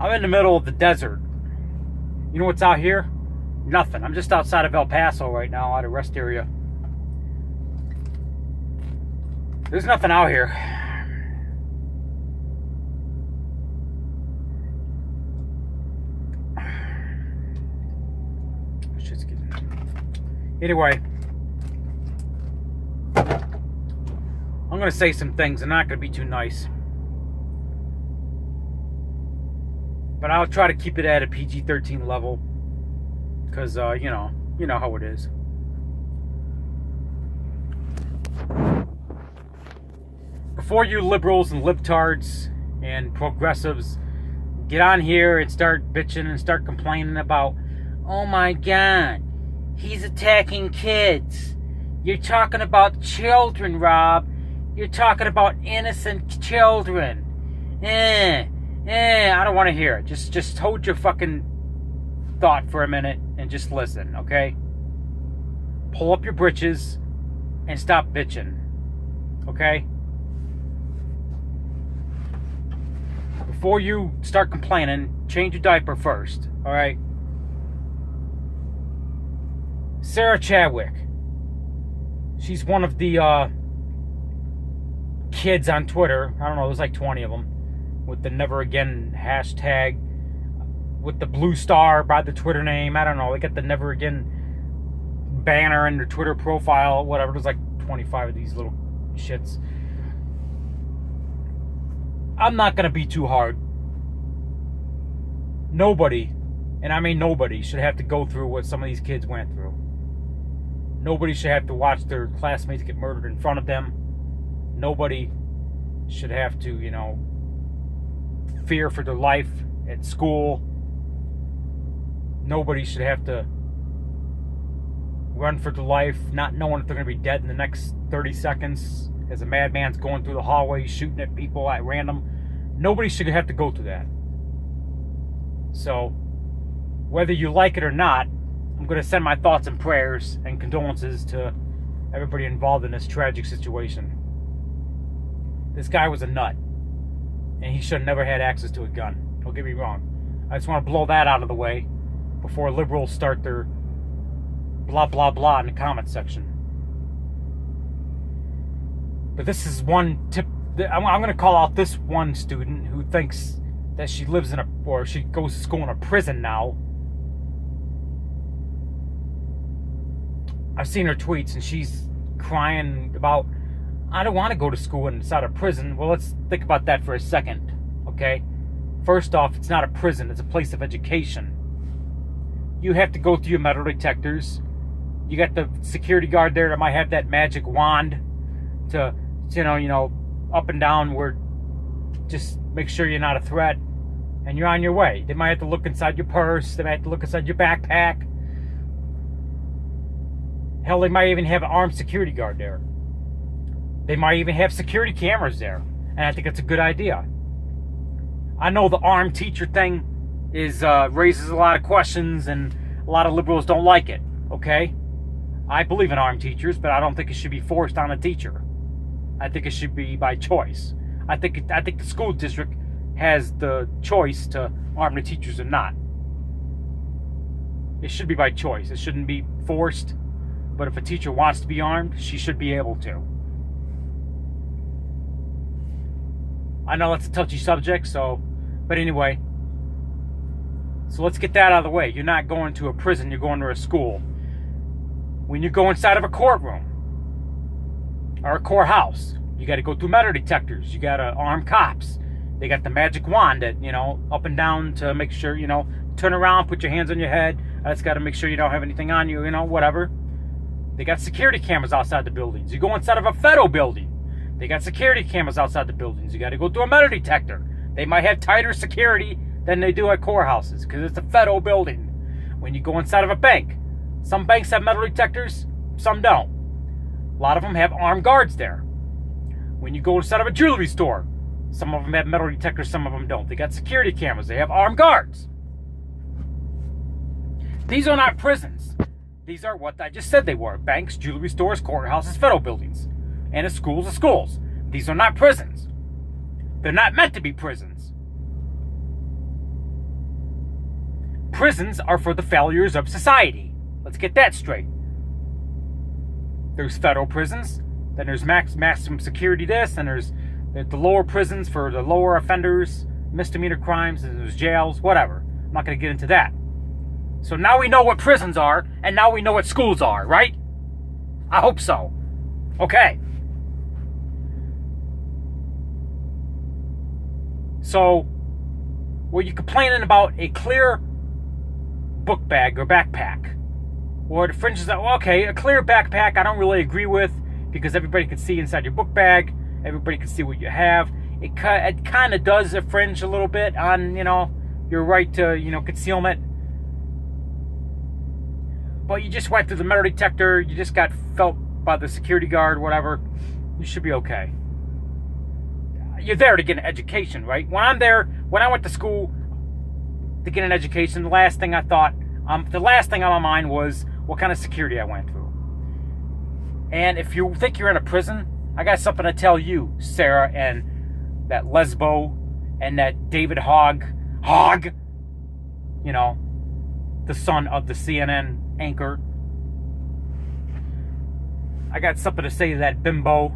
I'm in the middle of the desert. You know what's out here? Nothing. I'm just outside of El Paso right now, at a rest area. There's nothing out here. Shit's getting... Anyway, I'm going to say some things. I'm not going to be too nice. But I'll try to keep it at a PG-13 level. Because, you know how it is. Before you liberals and libtards and progressives get on here and start bitching and start complaining about, oh my God, he's attacking kids. You're talking about children, Rob. You're talking about innocent children. I don't want to hear it. Just hold your fucking thought for a minute and just listen, okay? Pull up your britches and stop bitching, okay? Before you start complaining, change your diaper first, all right? Sarah Chadwick. She's one of the kids on Twitter. I don't know, there's like 20 of them. With the never again hashtag. With the blue star by the Twitter name. I don't know. They got the never again banner in their Twitter profile. Whatever. There's like 25 of these little shits. I'm not going to be too hard. Nobody, and I mean nobody, should have to go through what some of these kids went through. Nobody should have to watch their classmates get murdered in front of them. Nobody should have to, fear for their life at school. Nobody should have to run for their life, not knowing if they're going to be dead in the next 30 seconds as a madman's going through the hallway shooting at people at random. Nobody should have to go through that. So, whether you like it or not, I'm going to send my thoughts and prayers and condolences to everybody involved in this tragic situation. This guy was a nut. And he should have never had access to a gun. Don't get me wrong. I just want to blow that out of the way before liberals start their blah, blah, blah in the comment section. But this is one tip. I'm going to call out this one student who thinks that she lives or she goes to school in a prison now. I've seen her tweets and she's crying about, I don't want to go to school inside a prison. Well, let's think about that for a second, okay? First off, it's not a prison. It's a place of education. You have to go through your metal detectors. You got the security guard there that might have that magic wand to, up and down where just make sure you're not a threat. And you're on your way. They might have to look inside your purse. They might have to look inside your backpack. Hell, they might even have an armed security guard there. They might even have security cameras there. And I think it's a good idea. I know the armed teacher thing raises a lot of questions and a lot of liberals don't like it. Okay? I believe in armed teachers, but I don't think it should be forced on a teacher. I think it should be by choice. I think the school district has the choice to arm the teachers or not. It should be by choice. It shouldn't be forced. But if a teacher wants to be armed, she should be able to. I know that's a touchy subject, but anyway. So let's get that out of the way. You're not going to a prison, you're going to a school. When you go inside of a courtroom or a courthouse, you got to go through metal detectors. You got to arm cops. They got the magic wand that, up and down to make sure, turn around, put your hands on your head. That's got to make sure you don't have anything on you, whatever. They got security cameras outside the buildings. You go inside of a federal building. They got security cameras outside the buildings. You got to go through a metal detector. They might have tighter security than they do at courthouses because it's a federal building. When you go inside of a bank, some banks have metal detectors, some don't. A lot of them have armed guards there. When you go inside of a jewelry store, some of them have metal detectors, some of them don't. They got security cameras. They have armed guards. These are not prisons. These are what I just said they were. Banks, jewelry stores, courthouses, federal buildings. And a schools of schools. These are not prisons. They're not meant to be prisons. prisons are for the failures of society. Let's get that straight. There's federal prisons, then there's maximum security this, and there's the lower prisons for the lower offenders, misdemeanor crimes, and there's jails, whatever. I'm not going to get into that. So now we know what prisons are, and now we know what schools are, right? I hope so. Okay. So, were you complaining about a clear book bag or backpack? Or the fringes, okay, a clear backpack I don't really agree with, because everybody can see inside your book bag. Everybody can see what you have. It kind of does fringe a little bit on, your right to, concealment. But you just went through the metal detector. You just got felt by the security guard, whatever. You should be okay. You're there to get an education, right? When I went to school to get an education, the last thing on my mind was what kind of security I went through. And if you think you're in a prison, I got something to tell you, Sarah, and that Lesbo, and that David Hogg, the son of the CNN anchor. I got something to say to that bimbo.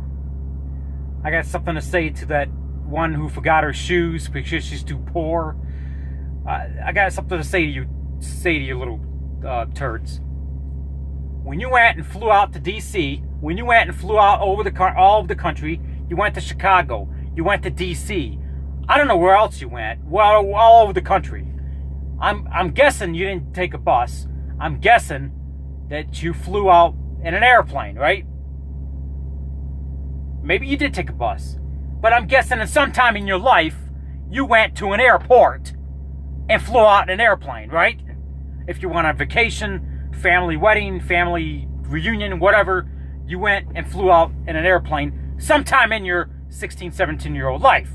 I got something to say to that one who forgot her shoes because she's too poor. I got something to say to you little turds. When you went and flew out to D.C., when you went and flew out over all of the country, you went to Chicago, you went to D.C. I don't know where else you went. Well, all over the country. I'm guessing you didn't take a bus. I'm guessing that you flew out in an airplane, right? Maybe you did take a bus. But I'm guessing that sometime in your life, you went to an airport and flew out in an airplane, right? If you went on vacation, family wedding, family reunion, whatever, you went and flew out in an airplane sometime in your 16, 17-year-old life.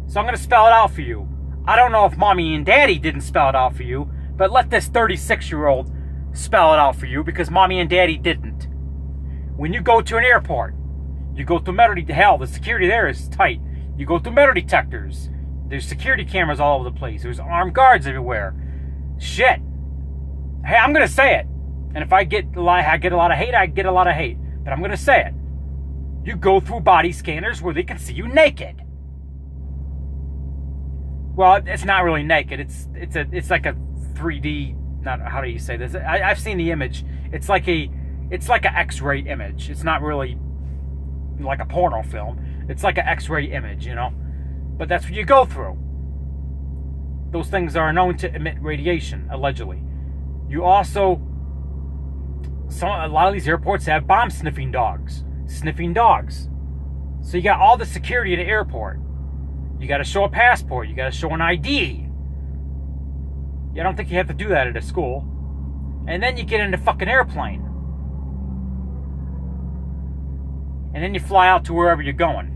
So I'm going to spell it out for you. I don't know if mommy and daddy didn't spell it out for you, but let this 36-year-old spell it out for you, because mommy and daddy didn't. When you go to an airport, you go through metal detectors. Hell, the security there is tight. You go through metal detectors. There's security cameras all over the place. There's armed guards everywhere. Shit. Hey, I'm going to say it. And if I get a lot of hate, I get a lot of hate. But I'm going to say it. You go through body scanners where they can see you naked. Well, it's not really naked. It's like a 3D. Not, how do you say this? I've seen the image. It's like an X-ray image. It's not really like a porno film. It's like an X-ray image, But that's what you go through. Those things are known to emit radiation, allegedly. You also, a lot of these airports have bomb sniffing dogs. So you got all the security at the airport. You got to show a passport. You got to show an ID. I don't think you have to do that at a school. And then you get in the fucking airplane. And then you fly out to wherever you're going.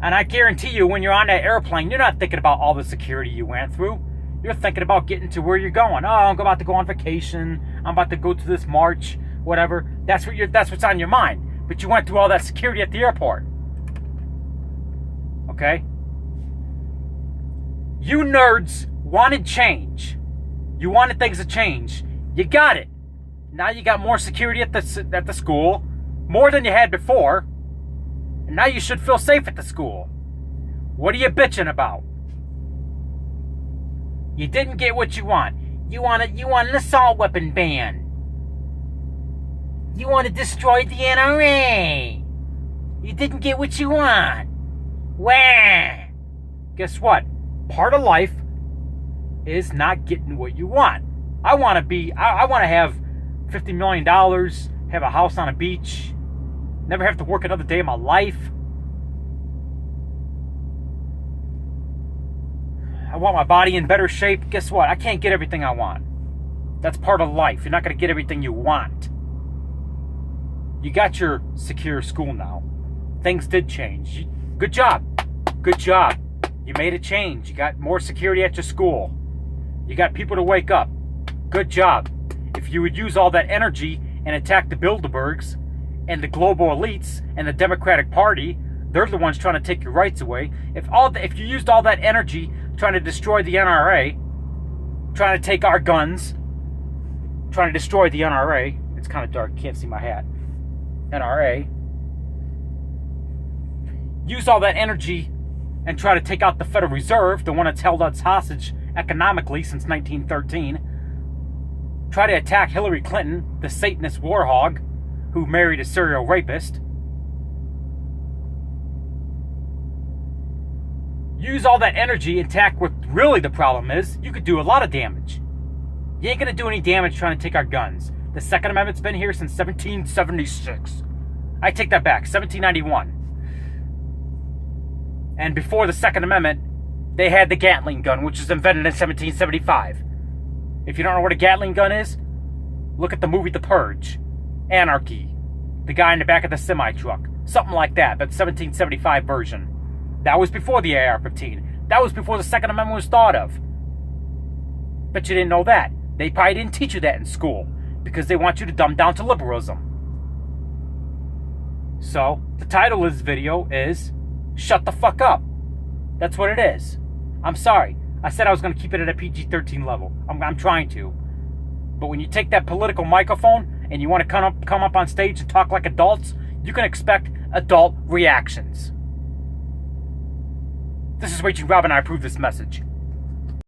And I guarantee you, when you're on that airplane, you're not thinking about all the security you went through. You're thinking about getting to where you're going. Oh, I'm about to go on vacation. I'm about to go to this march, whatever. That's what's on your mind. But you went through all that security at the airport. Okay? You nerds wanted change. You wanted things to change. You got it. Now you got more security at the school, more than you had before. And now you should feel safe at the school. What are you bitching about? You didn't get what you want. You want an assault weapon ban. You want to destroy the NRA. You didn't get what you want. Wah! Guess what? Part of life is not getting what you want. I want to have $50 million, have a house on a beach, never have to work another day of my life. I want my body in better shape. Guess what? I can't get everything I want. That's part of life. You're not going to get everything you want. You got your secure school now. Things did change. Good job. Good job. You made a change. You got more security at your school. You got people to wake up. Good job. If you would use all that energy and attack the Bilderbergs and the global elites and the Democratic Party, they're the ones trying to take your rights away. If you used all that energy trying to destroy the NRA, trying to take our guns, trying to destroy the NRA. It's kind of dark, can't see my hat. NRA. Use all that energy and try to take out the Federal Reserve, the one that's held us hostage economically since 1913. Try to attack Hillary Clinton, the Satanist war hog who married a serial rapist. Use all that energy and attack what really the problem is. You could do a lot of damage. You ain't gonna do any damage trying to take our guns. The Second Amendment's been here since 1776. I take that back, 1791. And before the Second Amendment, they had the Gatling gun, which was invented in 1775. If you don't know what a Gatling gun is, look at the movie The Purge. Anarchy. The guy in the back of the semi-truck. Something like that, but 1775 version. That was before the AR-15. That was before the Second Amendment was thought of. But you didn't know that. They probably didn't teach you that in school, because they want you to dumb down to liberalism. So, the title of this video is Shut the Fuck Up. That's what it is. I'm sorry. I said I was going to keep it at a PG-13 level. I'm trying to. But when you take that political microphone and you want to come up on stage and talk like adults, you can expect adult reactions. This is Raging Rob, and I approve this message.